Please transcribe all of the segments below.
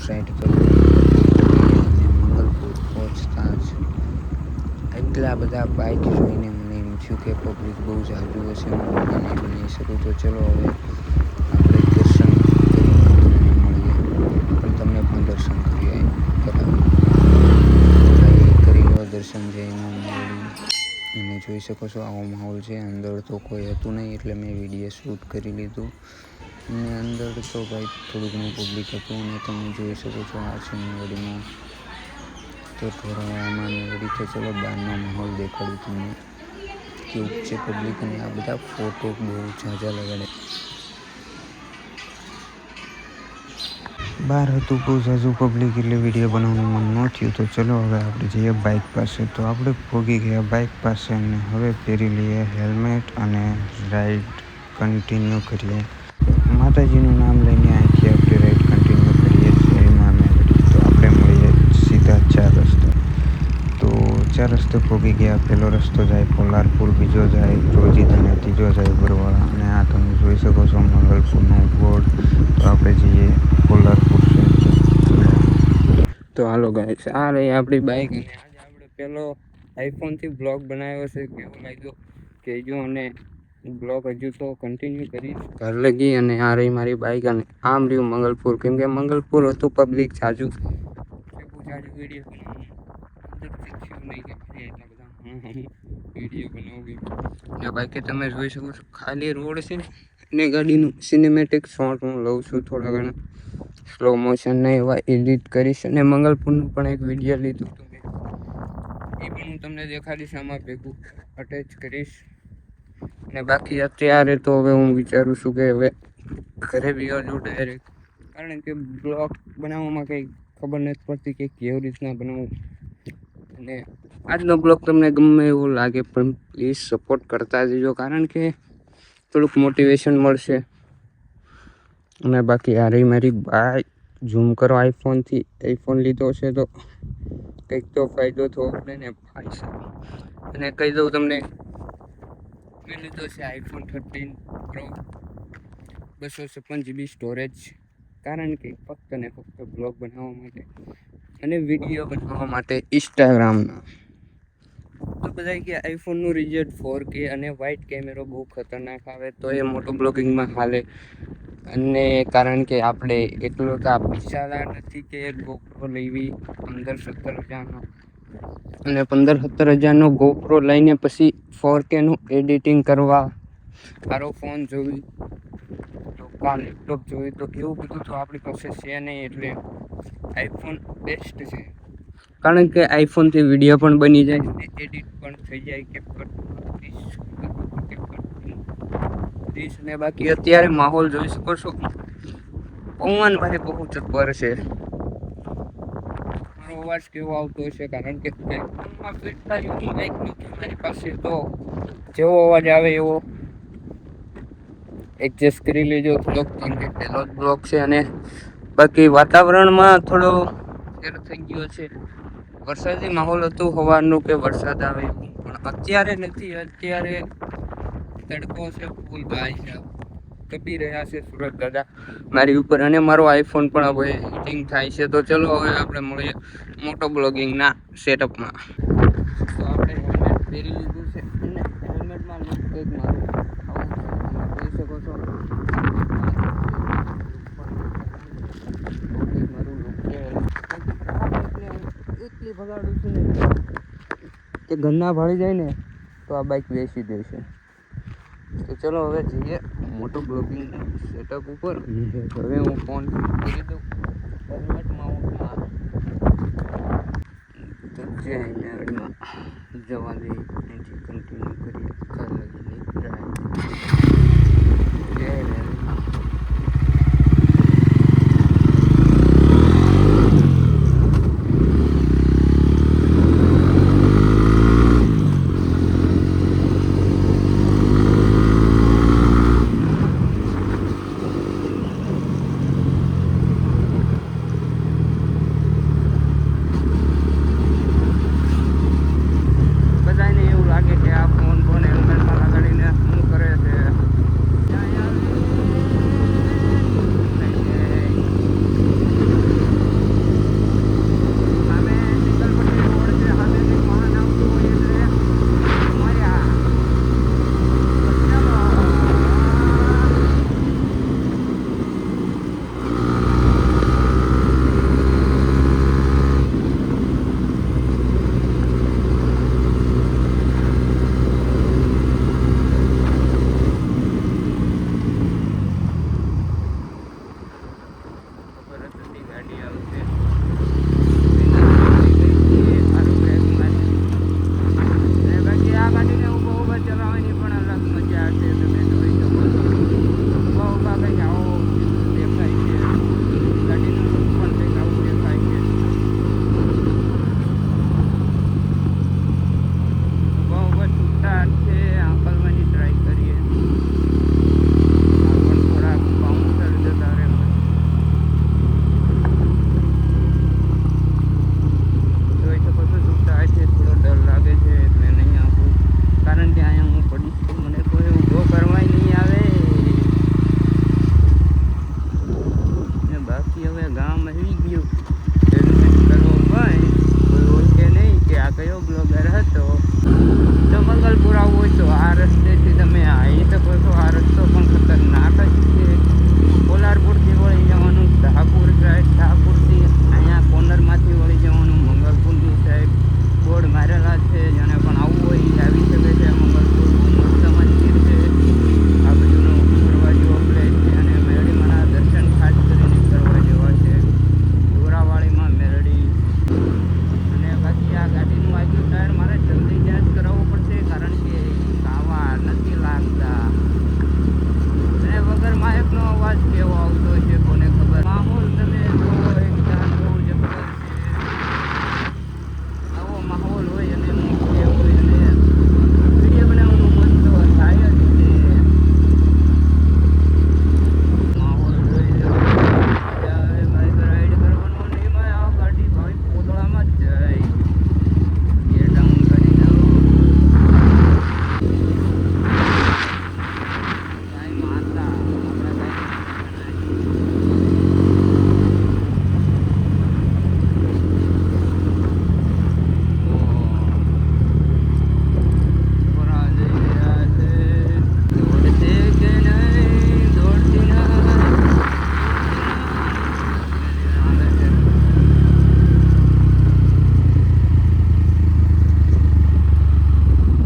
Side કરવું અને મંગલપુર પહોંચતા જ એટલા બધા બાઇક જોઈને મને એમ થયું કે પબ્લિક બહુ જાજુ હશે, હું વિડીયો નહીં બનાવી શકું. તો ચલો હવે આપણે દર્શન કરીને મળીએ, પણ તમને પણ દર્શન કરી લો. દર્શન જઈને મળી અને જોઈ શકો છો આવો માહોલ છે. અંદર તો કોઈ હતું નહીં એટલે મેં વિડીયો શૂટ કરી લીધું અને અંદર તો ભાઈ થોડું ઘણું પબ્લિક હતું અને તમે જોઈ શકો છો આ છે મેવડીમાં તો થોડામાં મેવડી. તો ચલો બહારનો માહોલ દેખાડું તમને કેવું છે પબ્લિક, અને આ બધા ફોટો બહુ ઝાઝા લગાડે. બહાર હતું બહુ ઝાઝું પબ્લિક એટલે વિડીયો બનાવવાનું મન ન થયું. તો ચલો હવે આપણે જઈએ બાઇક પાસે. તો આપણે પહોંચી ગયા બાઇક પાસે અને હવે પહેરી લઈએ હેલ્મેટ અને રાઈડ કન્ટિન્યુ કરીએ. માતાજીનું નામ લઈને અહીંથી આપણે રાઈડ કન્ટિન્યુ કરીએ છીએ એમાં મેવડી. તો આપણે મળીએ સીધા 4 રસ્તા. તો 4 રસ્તે પહોંચી ગયા. પહેલો રસ્તો જાય પોલારપુર, બીજો જાય રોજીદ અને ત્રીજો જાય બરવાળા. અને આ તમે જોઈ શકો છો મંગલપુરનો બોર્ડ. તો આપણે જઈએ પોલારપુર સાઈડ. તો હાલો ગાઈસ, આ રહી આપણી બાઇક અને આજે આપણે પહેલો આઈફોનથી બ્લોગ બનાવ્યો છે. કેવો લાગ્યો કહેજો અને બ્લોગ હજુ તો કન્ટિન્યુ કરીશ ઘર લગી. અને આ રહી મારી બાઇક અને આમ રહ્યું મંગલપુર, કેમ કે મંગલપુર હતું પબ્લિક જાજુ વિડીયો બનાવું. બાકી તમે જોઈ શકો છો ખાલી રોડ છે અને ગાડીનું સિનેમેટિક શોટ હું લઉં છું. થોડા ઘણા સ્લો મોશનને એવા એડિટ કરીશ અને મંગલપુરનું પણ એક વિડીયો લીધું હતું મેં, એ પણ હું તમને દેખાડીશ, આમાં ભેગું અટેચ કરીશ. અને બાકી અત્યારે તો હવે હું વિચારું છું કે હવે ઘરે બી હજુ ડાયરેક્ટ, કારણ કે બ્લોગ બનાવવામાં કંઈ ખબર નથી પડતી કે કેવી રીતના બનાવવું. અને આજનો બ્લોગ તમને ગમે એવું લાગે પણ પ્લીઝ સપોર્ટ કરતા જજો, કારણ કે થોડુંક મોટિવેશન મળશે. અને બાકી આ રહી મારી બાઇક. ઝૂમ કરો આઈફોનથી, આઈફોન લીધો છે તો કંઈક તો ફાયદો થવો પડે ને ભાઈ સાહેબ. અને કહી દઉં તમને, મેં લીધો છે આઈફોન 13 પ્રો, 256 GB સ્ટોરેજ, કારણ કે ફક્ત ને ફક્ત બ્લોગ બનાવવા માટે અને વિડીયો બનાવવા માટે ઇન્સ્ટાગ્રામના. તો બધા કે આઈફોનનું રિઝલ્ટ 4K અને વાઇટ કેમેરો બહુ ખતરનાક આવે તો એ મોટો બ્લોગિંગમાં હાલે. અને કારણ કે આપણે એટલો તો પૈસાદાર નથી કે ગોપ્રો લેવી 15-17 હજારનો, અને 15-17 હજારનો ગોપ્રો લઈને પછી 4K નું એડિટિંગ કરવા, સારો ફોન જોવી તો કા લેપટોપ જોઈ તો એવું બધું તો આપણી પાસે છે નહીં. એટલે આઈફોન બેસ્ટ છે, કારણ કે આઈફોનથી વિડીયો પણ બની જાય, એડિટ પણ થઈ જાય, કેપકટ. અને બાકી અત્યારે માહોલ જોઈ શકો છો, પવન ભાઈ બહુ જબ્બર છે. મારો અવાજ કેવો આવતો હશે, કારણ કે મારી પાસે તો જેવો અવાજ આવે એવો એડજસ્ટ કરી લેજો થોડોક, કેમ કે પહેલો જ બ્લોગ છે. અને બાકી વાતાવરણમાં થોડો ફેર થઈ ગયો છે. વરસાદી માહોલ હતું સવારનું કે વરસાદ આવે, પણ અત્યારે નથી. અત્યારે તડકો છે ફૂલ, ભાઈ સાહેબ કપી રહ્યા છે સુરત દાદા મારી ઉપર. અને મારો આઈફોન પણ હવે હિટિંગ થાય છે. તો ચલો હવે આપણે મળીએ મોટો બ્લોગિંગના સેટઅપમાં. તો આપણે હેલ્મેટ પહેરી લીધું છે અને હેલ્મેટમાં લુક કંઈક મારું આવું જોઈ શકો છો. મારું લુક એટલી ભગાડું છું ને કે ઘરના ભાળી જાય ને તો આ બાઇક બેસી દેશે. તો ચલો હવે જઈએ મોટો બ્લોગિંગ સેટઅપ ઉપર. હવે હું ફોન કરી દઉં હેલ્મેટમાં તો જય મેળમાં જવા દઈએ, અહીંથી કન્ટિન્યુ કરીએ ઘર લગીની ડ્રાઈવ. જય મેળમાં. બધાને એવું લાગે કે આ ફોન હેલ્મેટમાં લગાડીને શું કરે છે. ગાડી આવશે. સારું બ્રેક મારી. અને બાકી આ ગાડીને ઊભા ચલાવવાની પણ અલગ મજા આવશે. તમે જોઈ શકો છો ઊભા કંઈક આવો દેખાય છે. ગાડીનું લુક પણ કંઈક આવું દેખાય છે. ઊભા છૂટા છે આંકલવાની ટ્રાય કરીએ. પણ થોડાક બાઉન્સર જતા રહે. જોઈ શકો છો છૂટા છે. થોડો ડર લાગે છે એટલે નહીં આપું, કારણ કે અહીંયા હું પડીશ તો મને કોઈ ઊભો કરવાય નહીં આવે. ને બાકી હવે ગામ આવી ગયું. હેલ્મેટ કરવો ભાઈ, કોઈ ઓળખે નહીં કે આ કયો બ્લોગર હતો. તો મંગલપુર આવવું હોય તો આ રસ્તેથી તમે આવી શકો છો. આ રસ્તો પણ ખતરનાક જ છે. કોલારપુરથી વળી જવાનું શાહપુર સાઈડ, શાહપુરથી અહીંયા કોર્નરમાંથી વળી જવાનું મંગલપુરની સાઈડ. બોર્ડ મારેલા છે, જેને પણ આવવું હોય એ આવી શકે છે. મંગલપુર મસ્ત મંદિર છે. આ બાજુનો ફરવા જેવો પ્લેસ છે અને મેરડીમાંના દર્શન ખાસ કરીને કરવા જેવા છે. જોરાવાળીમાં મેરડી. અને બાકી આ ગાડીનું આજુ ટાયર મારે જલ્દી ચાર્જ કરાવવું પડશે, કારણ કે કાવા નથી લાગતા. અને વગર માઇકનો અવાજ કેવો આવતો છે કોને ખબર. માહોલ તમે જો એકદમ બહુ જબરદસ્ત છે. આવો માહોલ હોય અને મૂકે હોય અને વિડીયો બનાવવાનું મન તો થાય જ છે. માહોલ જોઈ લો. હવે બાઇક રાઈડ કરવાનું નહીં. મેં આ ગાડી ભાઈ પોતળામાં જ જાય. ગેર ડાઉન કરી દઉં. કાંઈ મારતા આપણે થોડા જઈ રહ્યા છે. દોડશે કે નહીં? દોડતી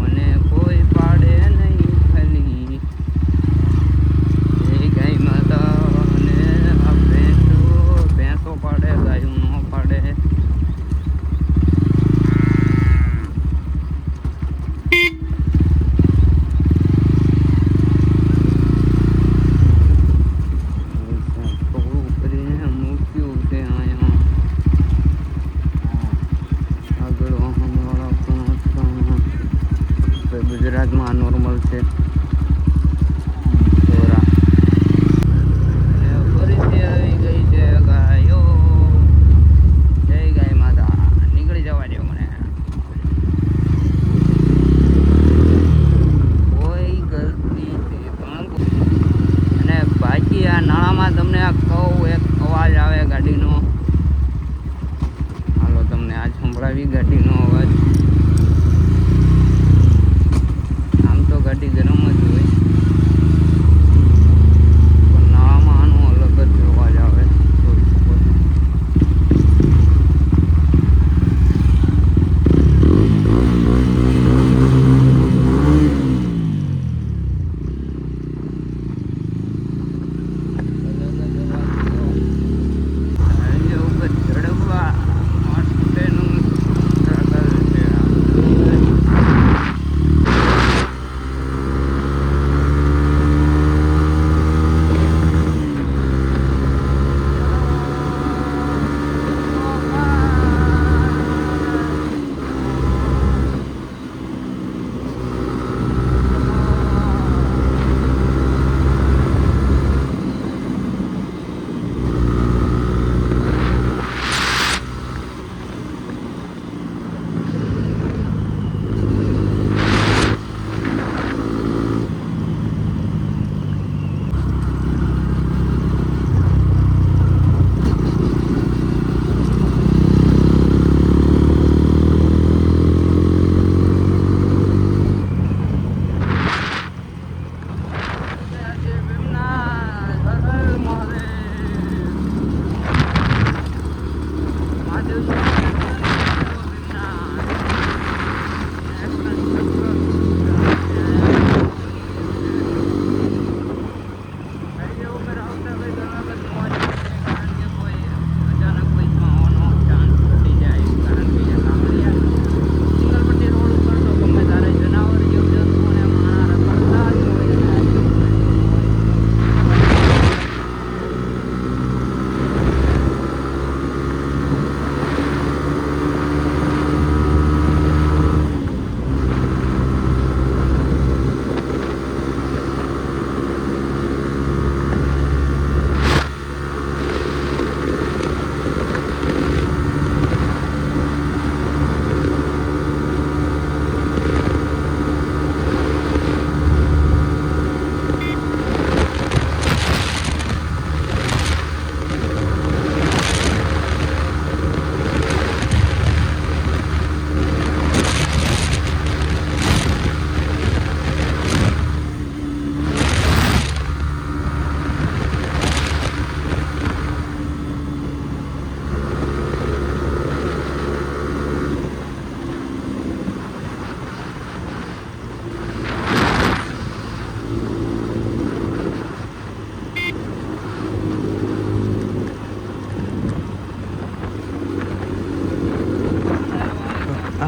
મને કોઈ પાડે નહીં ખાલી. એ ગાય માતા અને આ ભેંસો પાડે, ગાયું ન પાડે. થોડું કરીને મૂક્યું છે અહીંયા. આગળ વાહનવાળા પણ હતા. ગુજરાતમાં નોર્મલ છે. થોડા ફરીથી આવી ગઈ છે ગાયો. જય ગાય માતા. નીકળી જવા દો મને. કોઈ ગલતી છે પણ. અને બાકી આ નાળામાં તમને આ કહું એક અવાજ આવે ગાડીનો. હાલો તમને આજ સંભળાવી ગાડીનો અવાજ. આમ તો ગાડી ગરમ જ હોય, પણ નાળામાં આનો અલગ જ અવાજ આવે. જોઈ શકો છો. હાઈવે ઉપર ચડવા માટેનું સ્ટ્રગલ છે આ.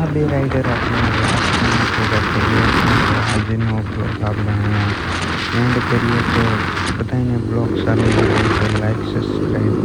આ બે રાઇડર આપણે લાસ્ટમાં ભેગા કરીએ છીએ. આજનો બ્લોગ આપણે અહીંયા એન્ડ કરીએ. તો બધાને બ્લોગ સારો લાગે તો લાઈક સબસ્ક્રાઈબ